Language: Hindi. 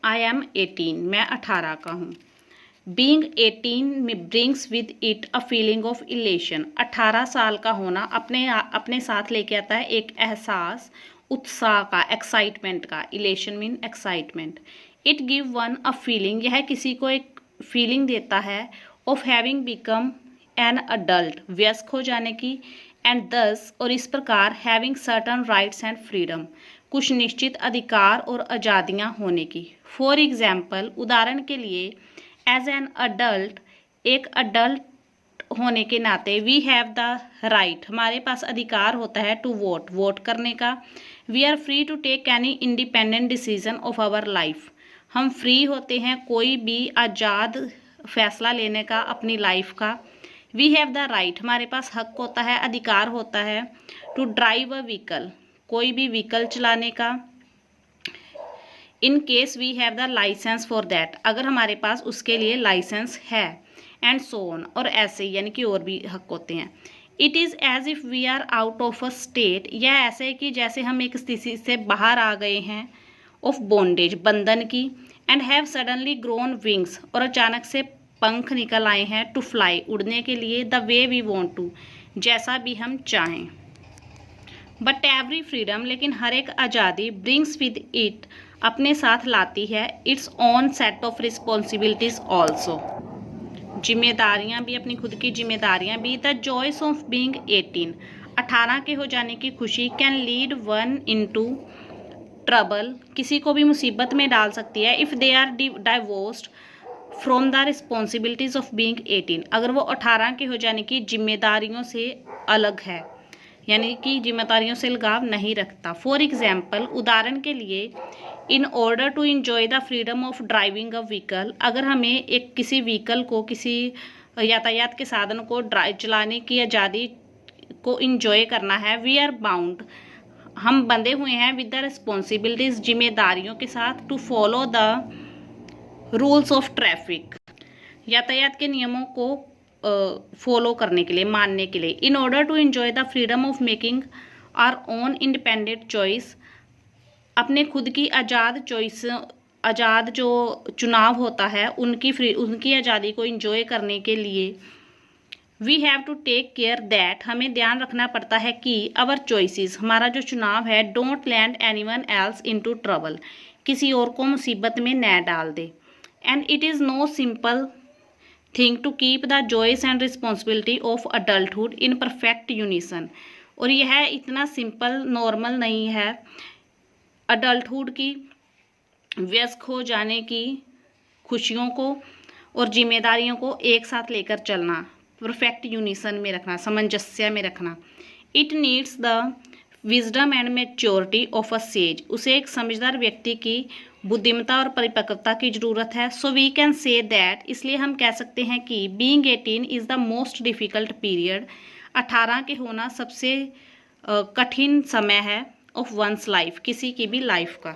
आई एम 18, मैं 18 का हूँ। Being 18 brings with it a feeling of elation. 18 साल का होना अपने साथ लेके आता है एक एहसास उत्साह का, एक्साइटमेंट का। Elation mean excitement. It give one a feeling, यह किसी को एक फीलिंग देता है of having become an adult, वयस्क हो जाने की, एंड दस और इस प्रकार having certain rights and freedom, कुछ निश्चित अधिकार और आज़ादियाँ होने की। फॉर एग्जाम्पल, उदाहरण के लिए, एज एन अडल्ट, एक अडल्ट होने के नाते, वी हैव द राइट, हमारे पास अधिकार होता है टू वोट, वोट करने का। We are free to take any independent decision of our life, हम फ्री होते हैं कोई भी आज़ाद फैसला लेने का अपनी लाइफ का। वी हैव द राइट, हमारे पास हक होता है, अधिकार होता है, टू ड्राइव अ व्हीकल, कोई भी व्हीकल चलाने का। In case we have the licence for that, अगर हमारे पास उसके लिए लाइसेंस है। एंड सो ऑन, और ऐसे यानी कि और भी हक होते हैं। It is as if we are out of a state, यह ऐसे है कि जैसे हम एक स्थिति से बाहर आ गए हैं, ऑफ बॉन्डेज, बंधन की, and have suddenly grown wings, और अचानक से पंख निकल आए हैं, टू फ्लाई, उड़ने के लिए, the way we want to, जैसा भी हम चाहें। बट एवरी फ्रीडम, लेकिन हर एक आज़ादी, ब्रिंग्स विद इट, अपने साथ लाती है, its own set of responsibilities also, जिम्मेदारियां भी, अपनी खुद की जिम्मेदारियां भी। द जॉयस ऑफ बीइंग 18, 18 के हो जाने की खुशी, can lead one into trouble, किसी को भी मुसीबत में डाल सकती है, if they are divorced from the responsibilities of being 18, अगर वो 18 के हो जाने की जिम्मेदारियों से अलग है, यानी कि जिम्मेदारियों से लगाव नहीं रखता। फॉर एग्जाम्पल, उदाहरण के लिए, in order to enjoy the freedom of driving a vehicle, अगर हमें एक किसी व्हीकल को, किसी यातायात के साधन को चलाने की आज़ादी को इंजॉय करना है, वी आर बाउंड, हम बंधे हुए हैं, विद द रिस्पॉन्सिबिलिटीज, जिम्मेदारियों के साथ, to follow the rules of traffic, यातायात के नियमों को फॉलो करने के लिए, मानने के लिए। In order to enjoy the freedom of making our own independent choice, अपने खुद की आज़ाद चॉइस, आज़ाद जो चुनाव होता है, उनकी आज़ादी को इंजॉय करने के लिए, we have to take care that, हमें ध्यान रखना पड़ता है कि अवर चॉइसेस, हमारा जो चुनाव है, don't land anyone else into trouble, किसी और को मुसीबत में न डाल दे। And it is no simple thing to keep the joys and responsibility of adulthood in perfect unison, और यह इतना सिंपल नॉर्मल नहीं है अडल्टहुड की, वयस्क हो जाने की खुशियों को और जिम्मेदारियों को एक साथ लेकर चलना, परफेक्ट यूनिसन में रखना, सामंजस्य में रखना। It needs the wisdom and maturity of a says, उसे एक समझदार व्यक्ति की बुद्धिमत्ता और परिपक्वता की ज़रूरत है। So we can say that, इसलिए हम कह सकते हैं कि being 18 is the most difficult period, 18 के होना सबसे कठिन समय है, ऑफ वंस लाइफ, किसी की भी लाइफ का।